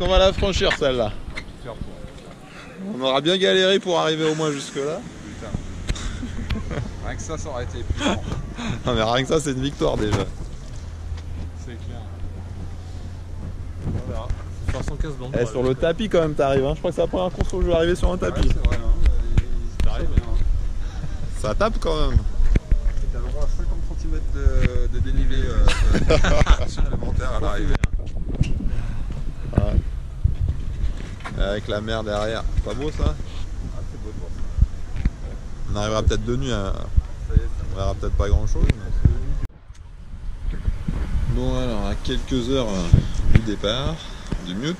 qu'on va la franchir celle-là. On aura bien galéré pour arriver au moins jusque là. Putain. Rien que ça aurait été épuisant. Non mais rien que ça c'est une victoire déjà. C'est clair. On verra. 315 bandes. Eh, sur le tapis quand même t'arrives, hein. Je crois que c'est la première course où je vais arriver sur un tapis. Ouais, c'est vrai, hein. T'arrives bien. Ça tape quand même. T'as le droit à 50 cm de dénivelé supplémentaire à l'arrivée. Ouais. Avec la mer derrière. Pas beau ça? Ah, c'est beau de voir ça. On arrivera peut-être de nuit, hein. Ça y est, On verra peut-être pas grand chose. Mais... Bon alors à quelques heures du départ, du mute,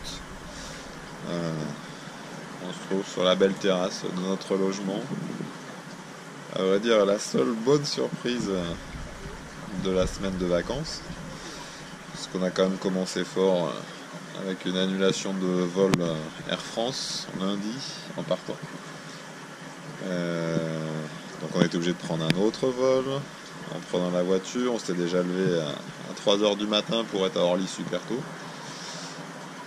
on se trouve sur la belle terrasse de notre logement. À vrai dire la seule bonne surprise de la semaine de vacances. Parce qu'on a quand même commencé fort avec une annulation de vol Air France lundi en partant. Donc on était obligé de prendre un autre vol. En prenant la voiture, on s'était déjà levé à 3 h du matin pour être à Orly super tôt.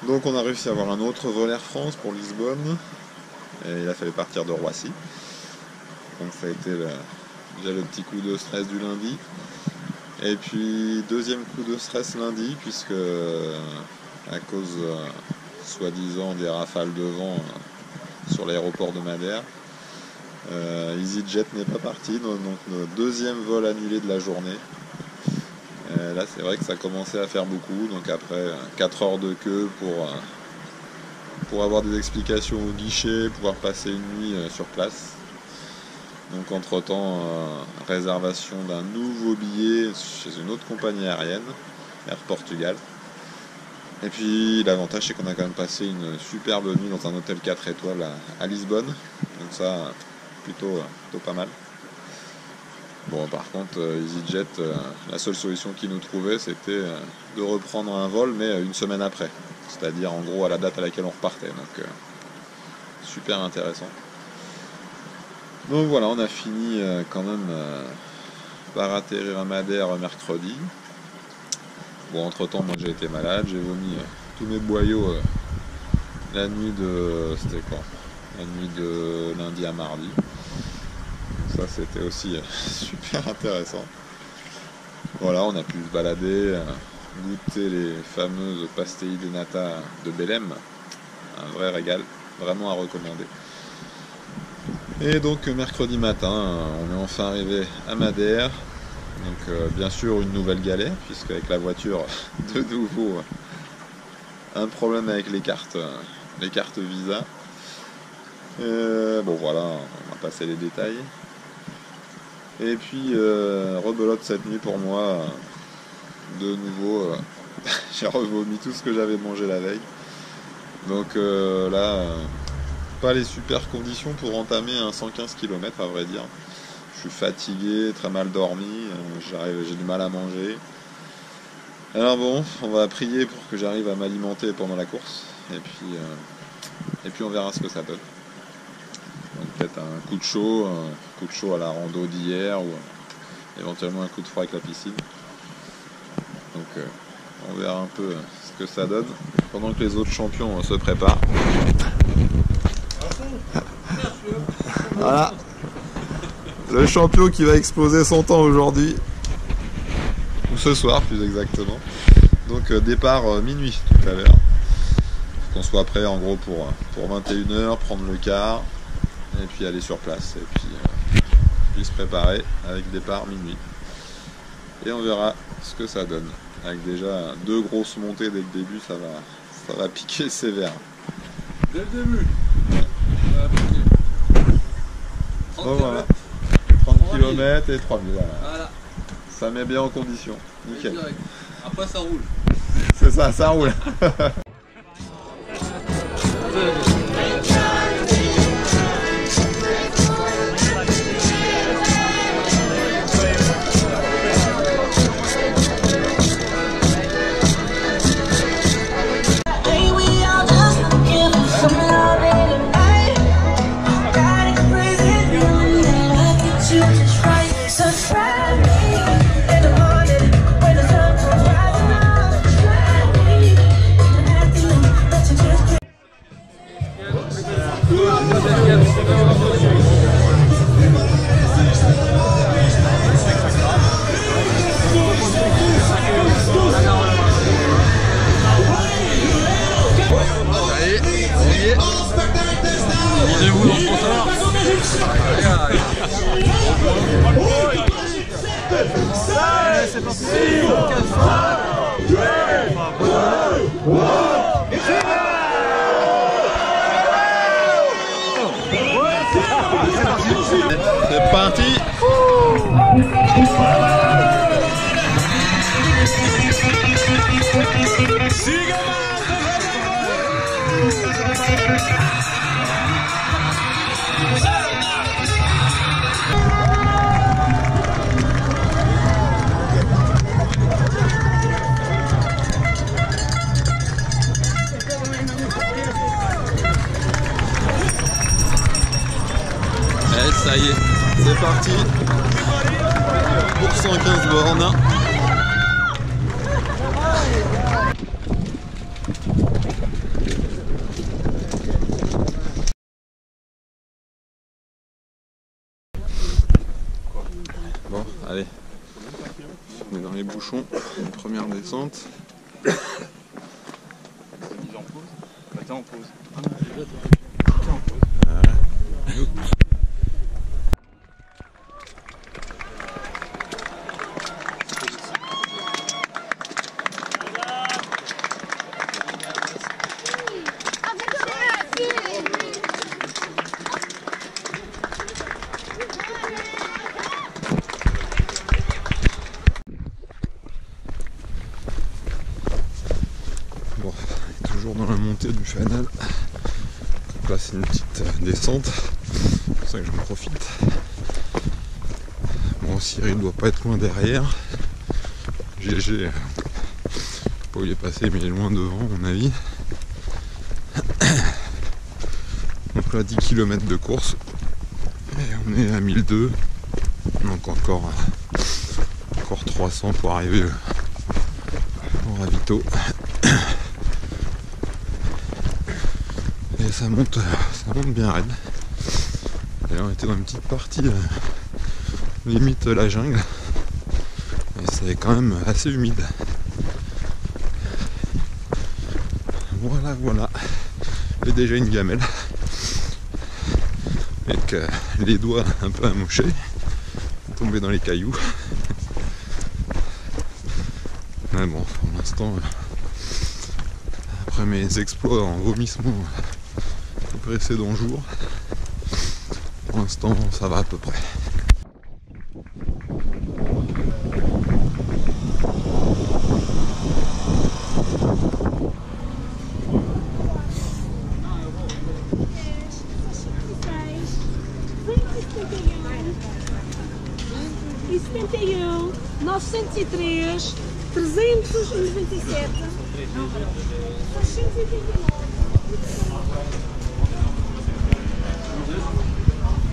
Donc on a réussi à avoir un autre vol Air France pour Lisbonne. Et il a fallu partir de Roissy. Donc ça a été déjà le petit coup de stress du lundi. Et puis deuxième coup de stress lundi, puisque à cause soi-disant des rafales de vent sur l'aéroport de Madère, EasyJet n'est pas parti, donc notre deuxième vol annulé de la journée. Là c'est vrai que ça commençait à faire beaucoup, donc après 4 heures de queue pour avoir des explications au guichet, pouvoir passer une nuit sur place. Donc entre temps, réservation d'un nouveau billet chez une autre compagnie aérienne, Air Portugal. Et puis l'avantage c'est qu'on a quand même passé une superbe nuit dans un hôtel 4 étoiles à Lisbonne. Donc ça, plutôt pas mal. Bon par contre, EasyJet, la seule solution qu'ils nous trouvaient c'était de reprendre un vol mais une semaine après. C'est-à-dire en gros à la date à laquelle on repartait. Donc super intéressant. Donc voilà, on a fini quand même par atterrir à Madère mercredi. Bon, entre temps, moi j'ai été malade, j'ai vomi tous mes boyaux la nuit de. C'était quoi? La nuit de lundi à mardi. Ça, c'était aussi super intéressant. Voilà, on a pu se balader, goûter les fameuses pastilles de nata de Belém. Un vrai régal, vraiment à recommander. Et donc mercredi matin, on est enfin arrivé à Madère. Donc bien sûr une nouvelle galère, puisque avec la voiture, de nouveau, un problème avec les cartes Visa. Bon voilà, on va passer les détails. Et puis rebelote cette nuit pour moi, de nouveau, j'ai revomi tout ce que j'avais mangé la veille. Donc là... pas les super conditions pour entamer un 115 km à vrai dire. Je suis fatigué, très mal dormi, j'ai du mal à manger. Alors bon, on va prier pour que j'arrive à m'alimenter pendant la course et puis on verra ce que ça donne. Donc peut-être un coup de chaud à la rando d'hier ou éventuellement un coup de froid avec la piscine. Donc on verra un peu ce que ça donne pendant que les autres champions se préparent. Voilà, le champion qui va exploser son temps aujourd'hui, ou ce soir plus exactement. Donc départ minuit tout à l'heure. Faut qu'on soit prêt en gros pour 21 h, prendre le car et puis aller sur place et puis se préparer avec départ minuit. Et on verra ce que ça donne. Avec déjà 2 grosses montées dès le début, ça va piquer sévère. Dès le début. Oh, voilà. 30 km et 3000. Voilà. Ça met bien en condition. Nickel. Après ça roule. C'est ça, ça roule. C'est parti. C'est parti. Et ça y est, c'est parti pour 115 bornes. Bon, allez, on est dans les bouchons, une première descente. Mise en pause. Bah t'es en pause. Bon, on est toujours dans la montée du fanal. Donc là c'est une petite descente, c'est pour ça que j'en profite. Bon, Cyril doit pas être loin derrière. GG, je sais pas où il est passé, mais il est loin devant à mon avis. Donc là 10 km de course. Et on est à 1002. Donc encore 300 pour arriver au ravito. Et ça monte bien raide. Et là on était dans une petite partie limite la jungle. Et c'est quand même assez humide. Voilà. J'ai déjà une gamelle. Avec les doigts un peu amochés. Tombés dans les cailloux. Mais bon, pour l'instant, après mes exploits en vomissement les précédents jours, pour l'instant ça va à peu près. E 71, 903, 397, 689.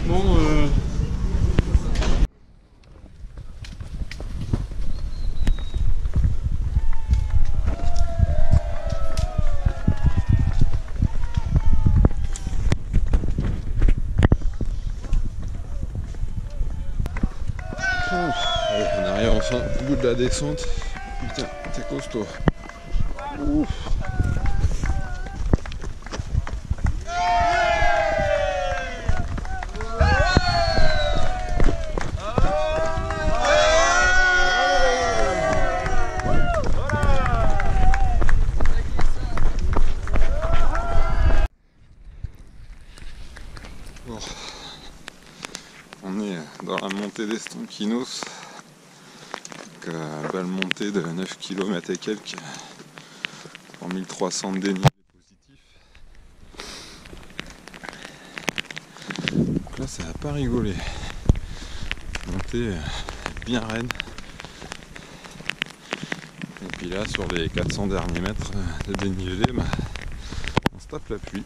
Bon, Allez, on arrive enfin au bout de la descente. Putain, c'est costaud. Ouf. Bon. On est dans la montée d'Estanquinos. Belle montée de 9 km et quelques pour 1300 de dénivelé positif. Donc là ça n'a pas rigolé. Montée bien raide. Et puis là sur les 400 derniers mètres de dénivelé, on se tape la pluie.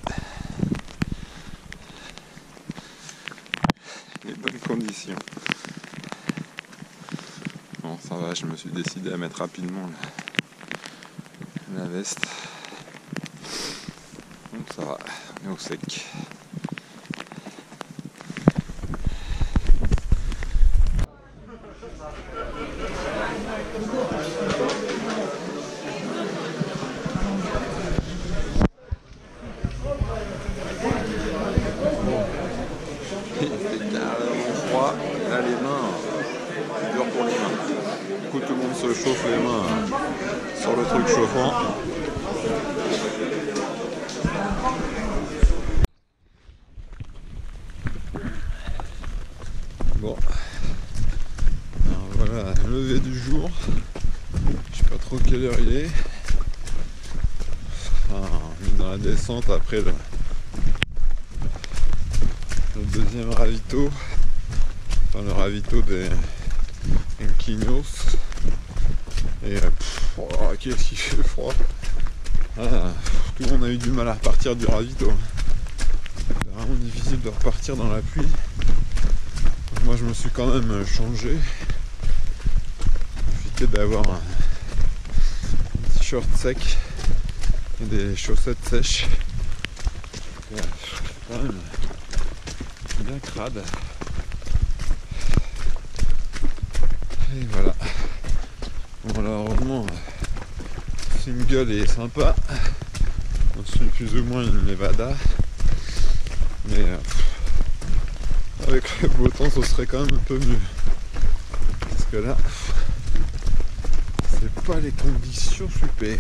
Les bonnes conditions. Bon, ça va, je me suis décidé à mettre rapidement la veste. Donc ça va, on est au sec. Il fait tard. extrêmement froid. Et là, les mains, dur pour les mains. Du coup, tout le monde se chauffe les mains sur le truc chauffant. Bon, alors voilà, lever du jour. Je sais pas trop quelle heure il est. Enfin, on est dans la descente après le deuxième ravito. Enfin, le ravito des Enquinos. Et oh, qu'est-ce qu'il fait froid. Ah, tout le monde a eu du mal à repartir du ravito. C'est vraiment difficile de repartir dans la pluie. Moi je me suis quand même changé. Profiter d'avoir un t-shirt sec et des chaussettes sèches. C'est quand même bien crade. Et voilà. Bon alors heureusement single est sympa. On suit plus ou moins une Nevada. Mais avec le beau temps ce serait quand même un peu mieux. Parce que là c'est pas les conditions super.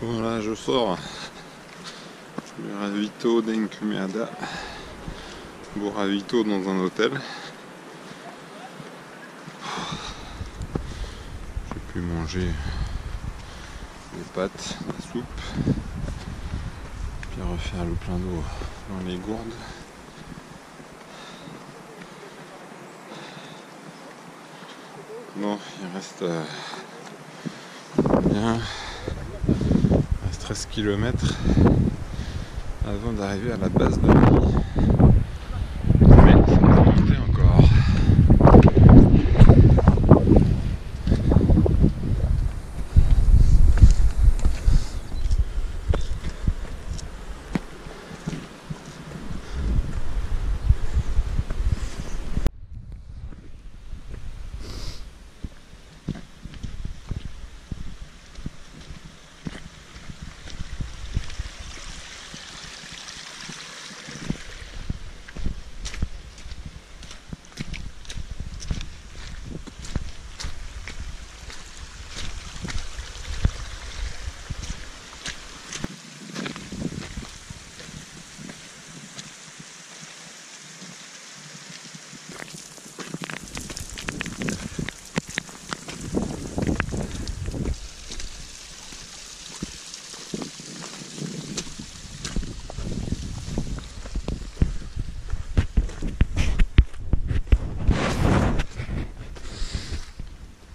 Bon là je sors le ravito d'Encumeada, beau ravito dans un hôtel. J'ai pu manger des pâtes, la soupe, puis refaire le plein d'eau dans les gourdes. Bon, il reste bien 13 km avant d'arriver à la base de l'île. Mais ça va monter encore.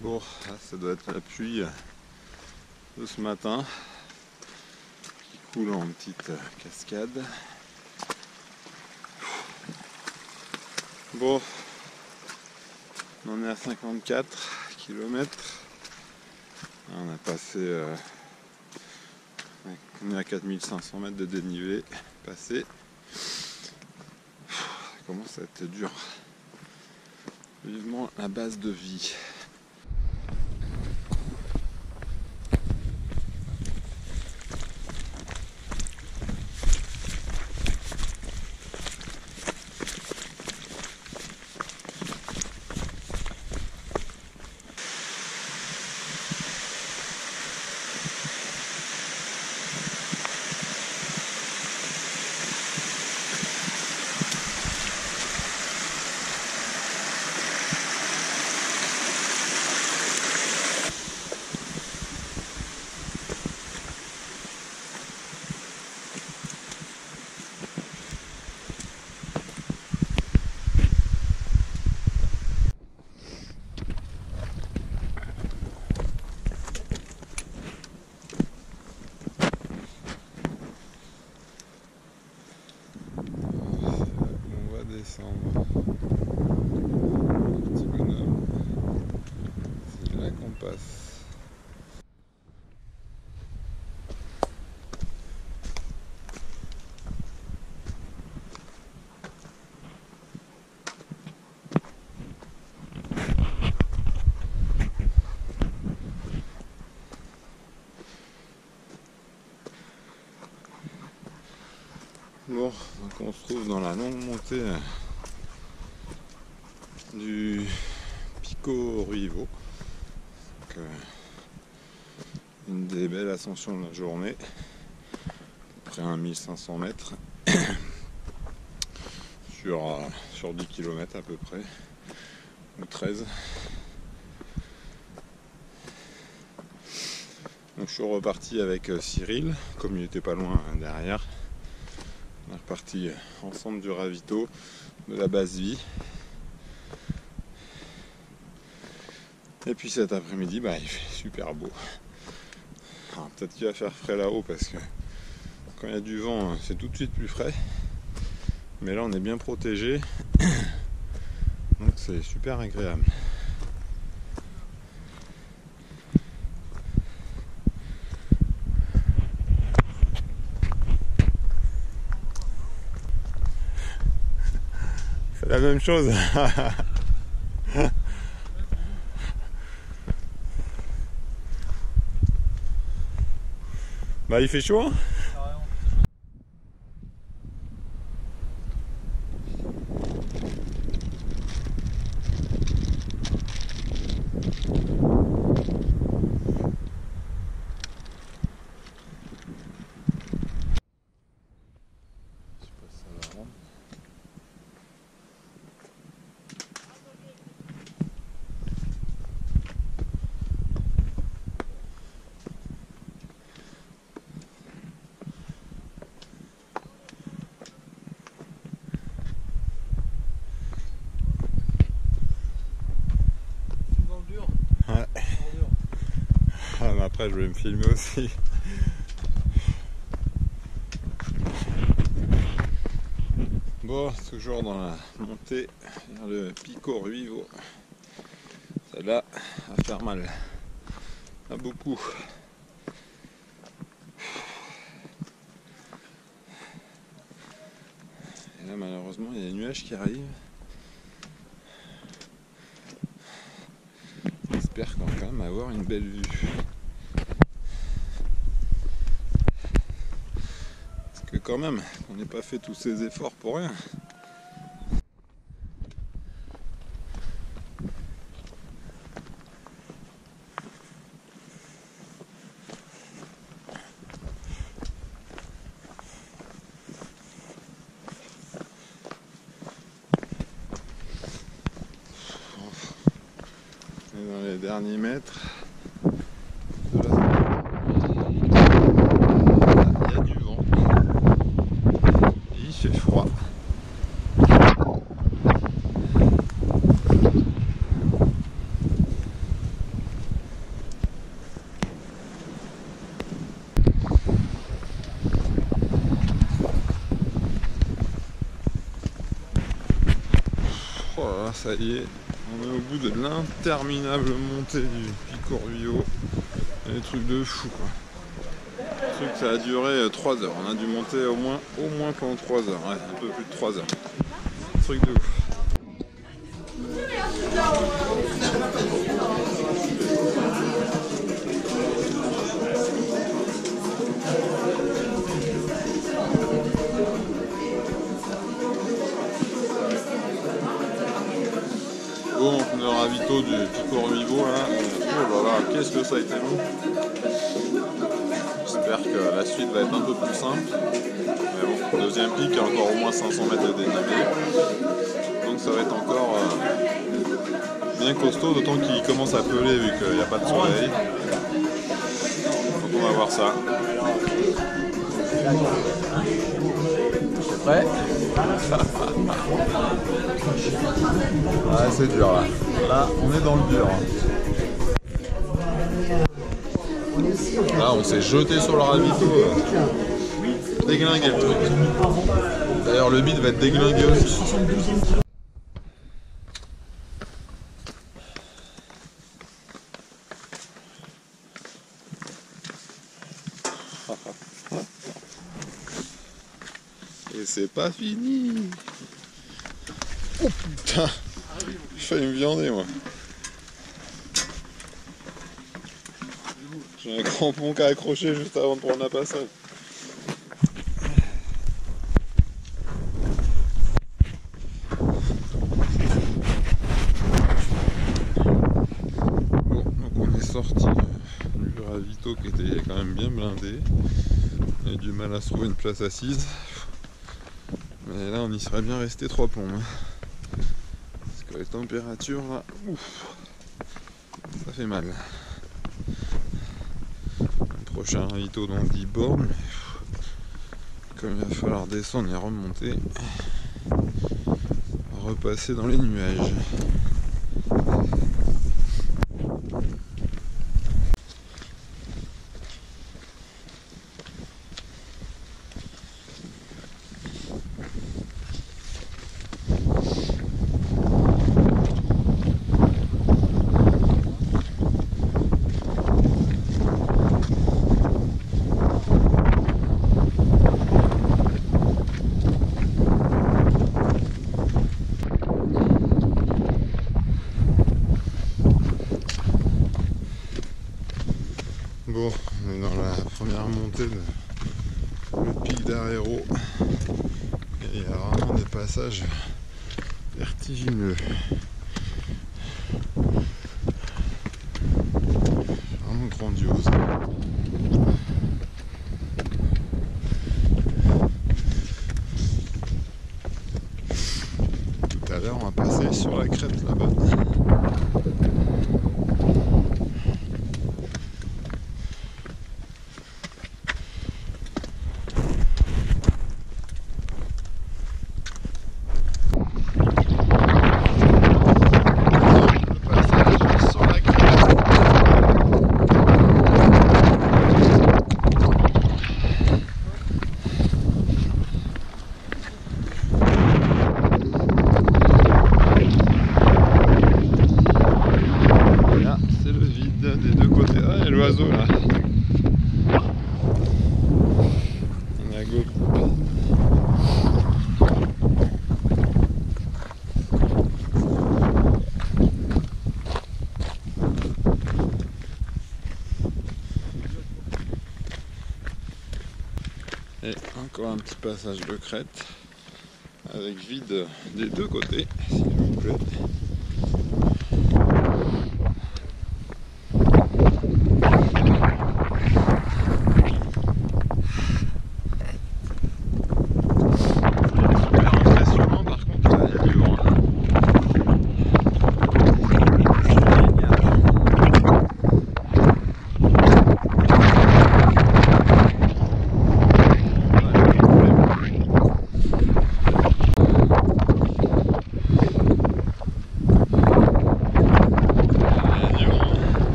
Bon, là, ça doit être la pluie de ce matin qui coule en petite cascade. Bon, on en est à 54 km. On a passé, on est à 4500 mètres de dénivelé passé. Ça commence à être dur. Vivement la base de vie. Descendre. Petit bonhomme. C'est là qu'on passe. Bon, donc on se trouve dans la longue montée du Pico Ruivo. Donc, une des belles ascensions de la journée, à peu près 1500 mètres sur 10 km à peu près, ou 13. Donc je suis reparti avec Cyril, comme il était pas loin derrière. On est reparti ensemble du ravito, de la base vie. Et puis cet après-midi, il fait super beau. Alors peut-être qu'il va faire frais là-haut parce que quand il y a du vent, c'est tout de suite plus frais. Mais là, on est bien protégé. Donc c'est super agréable. C'est la même chose. Il fait chaud, hein? Après je vais me filmer aussi. Bon, toujours dans la montée vers le Pico Ruivo. Celle-là va faire mal. Pas beaucoup. Et là malheureusement il y a des nuages qui arrivent. J'espère qu'on va quand même avoir une belle vue. Parce que quand même, on n'ait pas fait tous ces efforts pour rien. On est dans les derniers mètres. Il y a du vent. Et il fait froid. Voilà, ça y est, on est au bout de l'interminable montée du Pico Ruivo. Des trucs de fou quoi. Le truc ça a duré 3 heures. On a dû monter au moins pendant 3 heures. Ouais, un peu plus de 3 heures. Truc de ouf. ravito du Pico Ruivo là. Oh là là, qu'est-ce que ça a été long. J'espère que la suite va être un peu plus simple. Mais bon, deuxième pic, il y a encore au moins 500 mètres de dénivelé. Donc ça va être encore bien costaud, d'autant qu'il commence à peler vu qu'il n'y a pas de soleil. Donc on va voir ça. C'est prêt? Ah, c'est dur là. Là, on est dans le dur. Là, on s'est jeté sur le ravito. Déglingué le truc. D'ailleurs, le bide va être déglingué aussi. Et c'est pas fini. Oh putain, j'ai failli me viander moi. J'ai un crampon qu'à accrocher juste avant de prendre la passade. Bon, donc on est sorti du ravito qui était quand même bien blindé. On a eu du mal à se trouver une place assise. Mais là on y serait bien resté 3 plombs. Parce que les températures là, ouf, ça fait mal. Le prochain ravito dans 10 bornes. Comme il va falloir descendre et remonter, repasser dans les nuages. Bon, on est dans la première montée le pic d'Arero et il y a vraiment des passages vertigineux. Vraiment grandiose. Tout à l'heure on va passer sur la crête là-bas. L'oiseau là. On est à gauche. Et encore un petit passage de crête avec vide des deux côtés, s'il vous plaît.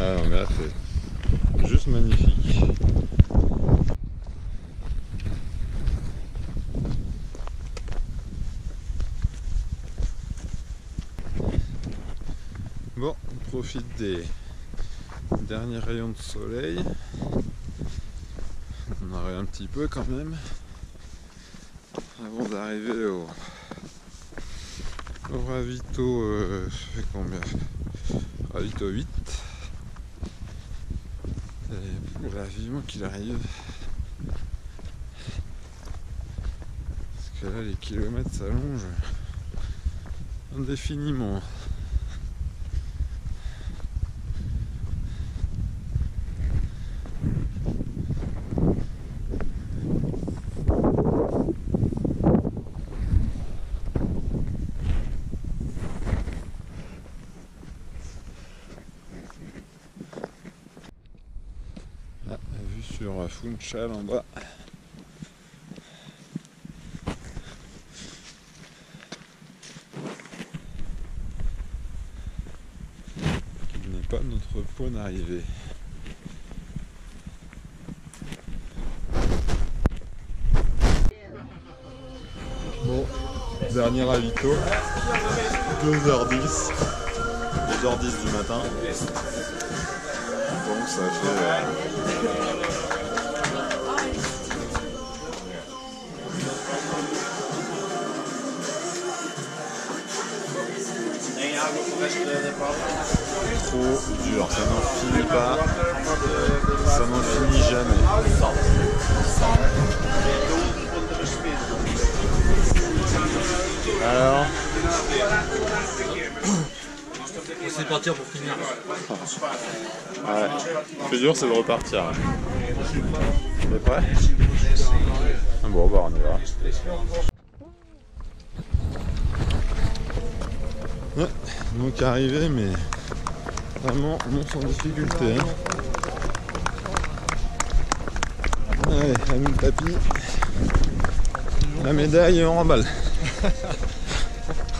Ah non mais là c'est juste magnifique. Bon, on profite des derniers rayons de soleil. On arrive un petit peu quand même avant d'arriver au ravito, je fais combien? Ravito 8. Et là, vivement qu'il arrive. Parce que là, les kilomètres s'allongent indéfiniment. Ah, vue sur Funchal en bas. Qui n'est pas notre point d'arrivée. Bon, dernier ravito, 2h10, 2h10 du matin, donc ça fait trop dur, ça n'en finit pas, ça n'en finit jamais. Alors, c'est partir pour finir. ouais, le plus dur c'est de repartir. T'es prêt? Bon bah on y va. Ouais, donc arrivé mais vraiment non sans difficulté. Hein. Allez, amène le tapis. La médaille en remballe.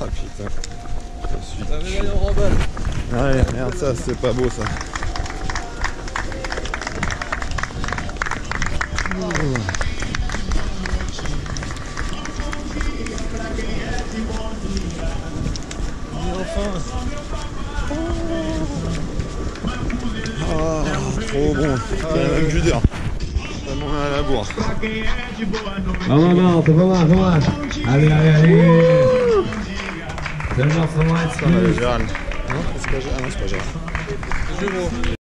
Ah putain, je suis... La médaille en remballe. Ouais, regarde ça, c'est pas beau ça. Et enfin. Ah, trop bon, c'est même plus dur. Vraiment à la bourre. Vamos, vamos. Allez. Putain, Gérald. Non, c'est pas Gérald. Ah non, c'est pas Gérald.